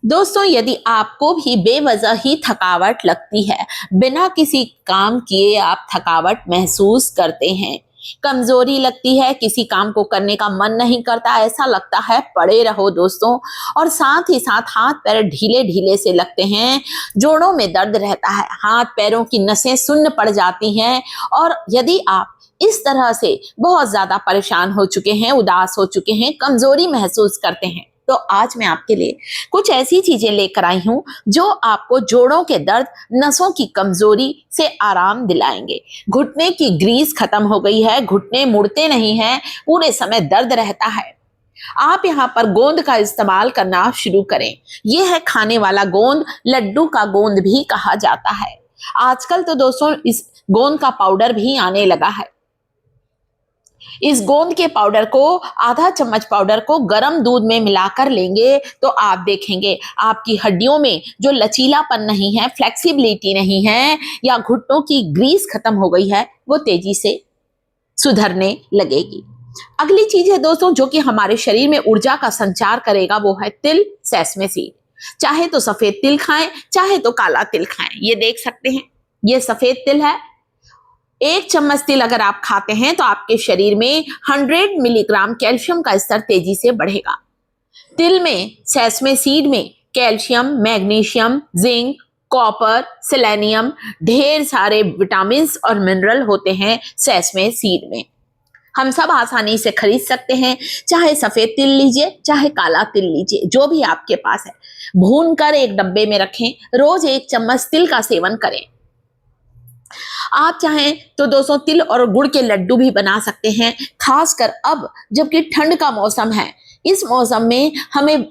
दोस्तों, यदि आपको भी बेवजह ही थकावट लगती है, बिना किसी काम किए आप थकावट महसूस करते हैं, कमजोरी लगती है, किसी काम को करने का मन नहीं करता, ऐसा लगता है पड़े रहो दोस्तों, और साथ ही साथ हाथ पैर ढीले ढीले से लगते हैं, जोड़ों में दर्द रहता है, हाथ पैरों की नसें सुन्न पड़ जाती हैं। और यदि आप इस तरह से बहुत ज्यादा परेशान हो चुके हैं, उदास हो चुके हैं, कमजोरी महसूस करते हैं, तो आज मैं आपके लिए कुछ ऐसी चीजें लेकर आई हूं जो आपको जोड़ों के दर्द, नसों की कमजोरी से आराम दिलाएंगे। घुटने की ग्रीस खत्म हो गई है, घुटने मुड़ते नहीं हैं, पूरे समय दर्द रहता है, आप यहाँ पर गोंद का इस्तेमाल करना शुरू करें। यह है खाने वाला गोंद, लड्डू का गोंद भी कहा जाता है। आजकल तो दोस्तों इस गोंद का पाउडर भी आने लगा है। इस गोंद के पाउडर को, आधा चम्मच पाउडर को गर्म दूध में मिलाकर लेंगे तो आप देखेंगे आपकी हड्डियों में जो लचीलापन नहीं है, फ्लेक्सिबिलिटी नहीं है, या घुटनों की ग्रीस खत्म हो गई है, वो तेजी से सुधरने लगेगी। अगली चीज है दोस्तों जो कि हमारे शरीर में ऊर्जा का संचार करेगा, वो है तिल, सेसमे सीड। चाहे तो सफेद तिल खाएं, चाहे तो काला तिल खाएं। ये देख सकते हैं, ये सफेद तिल है। 1 चम्मच तिल अगर आप खाते हैं तो आपके शरीर में 100 मिलीग्राम कैल्शियम का स्तर तेजी से बढ़ेगा। तिल में, सेसमे सीड में calcium, magnesium, zinc, copper, selenium, ढेर सारे विटामिन और मिनरल होते हैं सेसमे सीड में। हम सब आसानी से खरीद सकते हैं, चाहे सफेद तिल लीजिए, चाहे काला तिल लीजिए, जो भी आपके पास है। भूनकर एक डब्बे में रखें, रोज 1 चम्मच तिल का सेवन करें। आप चाहें तो दोस्तों तिल और गुड़ के लड्डू भी बना सकते हैं, खासकर अब जबकि ठंड का मौसम है। इस मौसम में हमें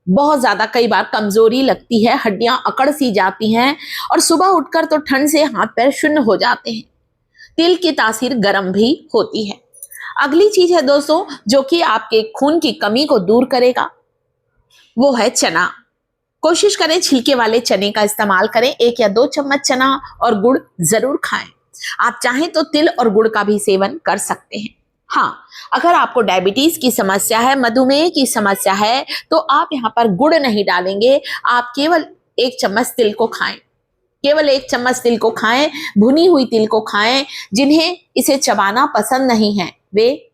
बहुत ज्यादा कई बार कमजोरी लगती है, हड्डियां अकड़ सी जाती हैं, और सुबह उठकर तो ठंड से हाथ पैर शून्य हो जाते हैं। तिल की तासीर गर्म भी होती है। अगली चीज है दोस्तों जो कि आपके खून की कमी को दूर करेगा, वो है चना। कोशिश करें छिलके वाले चने का इस्तेमाल करें। 1 या 2 चम्मच चना और गुड़ जरूर खाएं। आप चाहें तो तिल और गुड़ का भी सेवन कर सकते हैं। हाँ, अगर आपको डायबिटीज की समस्या है, मधुमेह की समस्या है, तो आप यहाँ पर गुड़ नहीं डालेंगे, आप केवल 1 चम्मच तिल को खाएं। केवल 1 चम्मच तिल को खाएं, भुनी हुई तिल को खाएं। जिन्हें इसे चबाना पसंद नहीं है, वे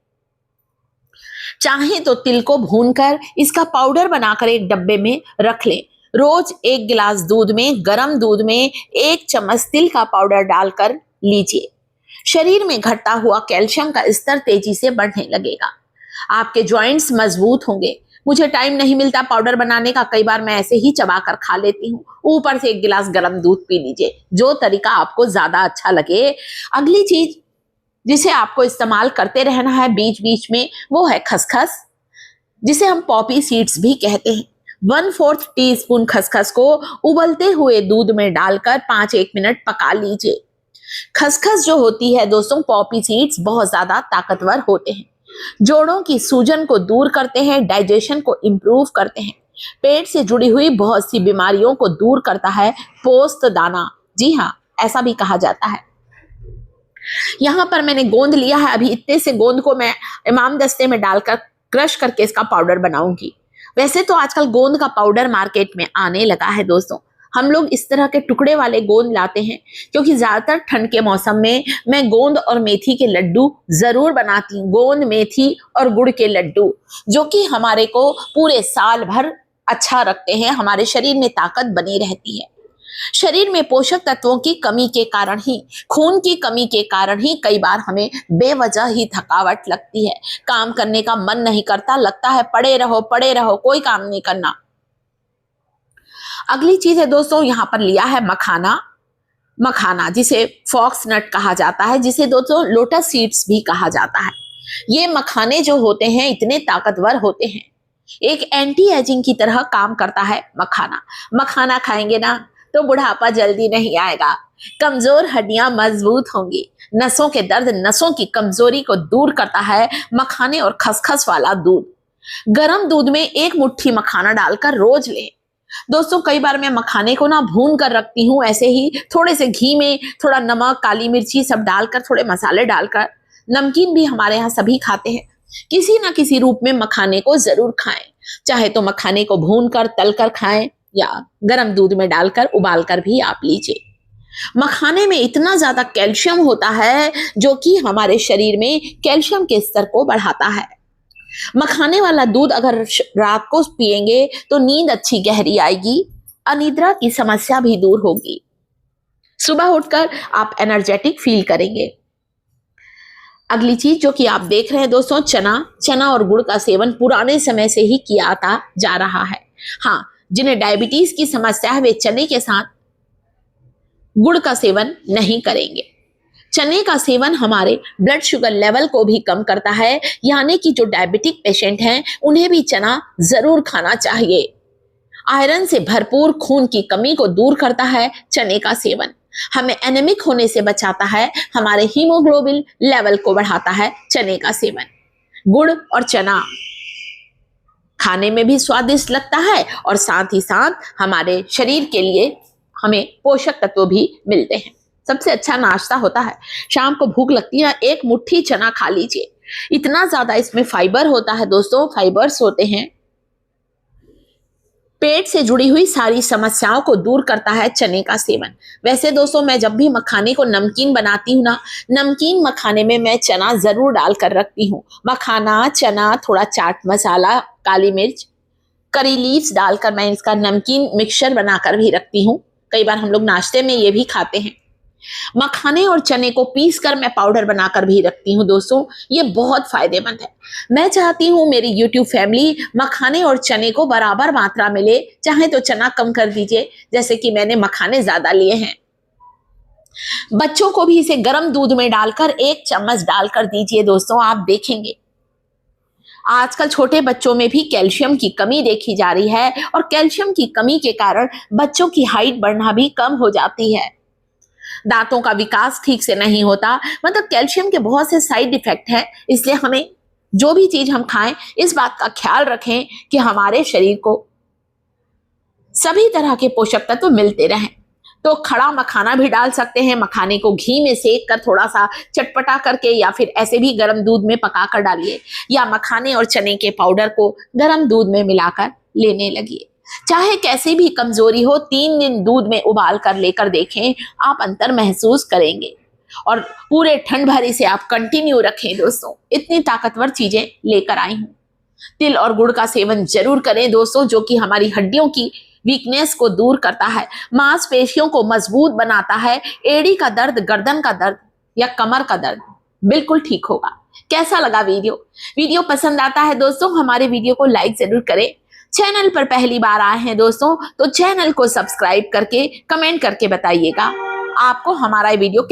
चाहे तो तिल को भूनकर इसका पाउडर बनाकर एक डब्बे में रख लें। रोज 1 गिलास दूध में, गर्म दूध में 1 चम्मच तिल का पाउडर डालकर लीजिए। शरीर में घटता हुआ कैल्शियम का स्तर तेजी से बढ़ने लगेगा, आपके जॉइंट्स मजबूत होंगे। मुझे टाइम नहीं मिलता पाउडर बनाने का, कई बार मैं ऐसे ही चबा कर खा लेती हूँ। ऊपर से 1 गिलास गर्म दूध पी लीजिए, जो तरीका आपको ज्यादा अच्छा लगे। अगली चीज जिसे आपको इस्तेमाल करते रहना है बीच बीच में, वो है खसखस, जिसे हम पॉपी सीड्स भी कहते हैं। 1/4 टीस्पून खसखस को उबलते हुए दूध में डालकर 5-1 मिनट पका लीजिए। खसखस जो होती है दोस्तों, पॉपी सीड्स बहुत ज्यादा ताकतवर होते हैं, जोड़ों की सूजन को दूर करते हैं, डाइजेशन को इंप्रूव करते हैं, पेट से जुड़ी हुई बहुत सी बीमारियों को दूर करता है। पोस्त दाना, जी हाँ, ऐसा भी कहा जाता है। यहाँ पर मैंने गोंद लिया है, अभी इतने से गोंद को मैं इमाम दस्ते में डालकर क्रश करके इसका पाउडर बनाऊंगी। वैसे तो आजकल गोंद का पाउडर मार्केट में आने लगा है दोस्तों। हम लोग इस तरह के टुकड़े वाले गोंद लाते हैं, क्योंकि ज्यादातर ठंड के मौसम में मैं गोंद और मेथी के लड्डू जरूर बनाती हूँ। गोंद, मेथी और गुड़ के लड्डू, जो कि हमारे को पूरे साल भर अच्छा रखते हैं, हमारे शरीर में ताकत बनी रहती है। शरीर में पोषक तत्वों की कमी के कारण ही, खून की कमी के कारण ही कई बार हमें बेवजह ही थकावट लगती है, काम करने का मन नहीं करता, लगता है पड़े रहो, कोई काम नहीं करना। अगली चीज है दोस्तों, यहाँ पर लिया है मखाना। मखाना जिसे फॉक्स नट कहा जाता है, जिसे दोस्तों लोटस सीड्स भी कहा जाता है। ये मखाने जो होते हैं इतने ताकतवर होते हैं, एक एंटी एजिंग की तरह काम करता है मखाना। मखाना खाएंगे ना तो बुढ़ापा जल्दी नहीं आएगा, कमजोर हड्डियां मजबूत होंगी, नसों के दर्द, नसों की कमजोरी को दूर करता है मखाने और खसखस वाला दूध। गर्म दूध में 1 मुट्ठी मखाना डालकर रोज लें। दोस्तों कई बार मैं मखाने को ना भून कर रखती हूँ, ऐसे ही थोड़े से घी में थोड़ा नमक, काली मिर्ची सब डालकर, थोड़े मसाले डालकर। नमकीन भी हमारे यहाँ सभी खाते हैं। किसी ना किसी रूप में मखाने को जरूर खाएं, चाहे तो मखाने को भून कर, तल कर खाएं, या गर्म दूध में डालकर उबालकर भी आप लीजिए। मखाने में इतना ज्यादा कैल्शियम होता है जो कि हमारे शरीर में कैल्शियम के स्तर को बढ़ाता है। मखाने वाला दूध अगर रात को पिएंगे तो नींद अच्छी गहरी आएगी, अनिद्रा की समस्या भी दूर होगी, सुबह उठकर आप एनर्जेटिक फील करेंगे। अगली चीज जो कि आप देख रहे हैं दोस्तों, चना और गुड़ का सेवन पुराने समय से ही किया आता जा रहा है। हाँ, जिन्हें डायबिटीज की समस्या है वे चने के साथ गुड़ का सेवन नहीं करेंगे। चने का सेवन हमारे ब्लड शुगर लेवल को भी कम करता है, यानी कि जो डायबिटिक पेशेंट हैं उन्हें भी चना जरूर खाना चाहिए। आयरन से भरपूर खून की कमी को दूर करता है चने का सेवन, हमें एनेमिक होने से बचाता है, हमारे हीमोग्लोबिन लेवल को बढ़ाता है चने का सेवन। गुड़ और चना खाने में भी स्वादिष्ट लगता है और साथ ही साथ हमारे शरीर के लिए हमें पोषक तत्व भी मिलते हैं। सबसे अच्छा नाश्ता होता है। शाम को भूख लगती है, एक मुट्ठी चना खा लीजिए। इतना ज्यादा इसमें फाइबर होता है दोस्तों, फाइबर्स होते हैं, पेट से जुड़ी हुई सारी समस्याओं को दूर करता है चने का सेवन। वैसे दोस्तों मैं जब भी मखाने को नमकीन बनाती हूँ ना, नमकीन मखाने में मैं चना जरूर डालकर रखती हूँ। मखाना, चना, थोड़ा चाट मसाला, काली मिर्च, करी लीव्स डालकर मैं इसका नमकीन मिक्सचर बनाकर भी रखती हूँ। कई बार हम लोग नाश्ते में ये भी खाते हैं। मखाने और चने को पीसकर मैं पाउडर बनाकर भी रखती हूँ दोस्तों, ये बहुत फायदेमंद है। मैं चाहती हूँ मेरी YouTube फैमिली मखाने और चने को बराबर मात्रा में ले, चाहे तो चना कम कर दीजिए, जैसे कि मैंने मखाने ज्यादा लिए हैं। बच्चों को भी इसे गर्म दूध में डालकर 1 चम्मच डालकर दीजिए दोस्तों, आप देखेंगे आजकल छोटे बच्चों में भी कैल्शियम की कमी देखी जा रही है और कैल्शियम की कमी के कारण बच्चों की हाइट बढ़ना भी कम हो जाती है, दांतों का विकास ठीक से नहीं होता। मतलब कैल्शियम के बहुत से साइड इफेक्ट हैं, इसलिए हमें जो भी चीज हम खाएं इस बात का ख्याल रखें कि हमारे शरीर को सभी तरह के पोषक तत्व मिलते रहें। तो खड़ा मखाना भी डाल सकते हैं, मखाने को घी में सेक कर थोड़ा सा चटपटा करके, या फिर ऐसे भी गर्म दूध में पका कर डालिए, या मखाने और चने के पाउडर को गर्म दूध में मिलाकर लेने लगिए। चाहे कैसी भी कमजोरी हो, 3 दिन दूध में उबाल कर लेकर देखें, आप अंतर महसूस करेंगे। और पूरे ठंड भर इसे आप कंटिन्यू रखें दोस्तों, इतनी ताकतवर चीजें लेकर आई हूं। तिल और गुड़ का सेवन जरूर करें दोस्तों, जो कि हमारी हड्डियों की वीकनेस को दूर करता है, मांसपेशियों को मजबूत बनाता है, एड़ी का दर्द, गर्दन का दर्द या कमर का दर्द बिल्कुल ठीक होगा। कैसा लगा वीडियो पसंद आता है दोस्तों, हमारे वीडियो को लाइक जरूर करें। चैनल पर पहली बार आए हैं दोस्तों तो चैनल को सब्सक्राइब करके कमेंट करके बताइएगा आपको हमारा वीडियो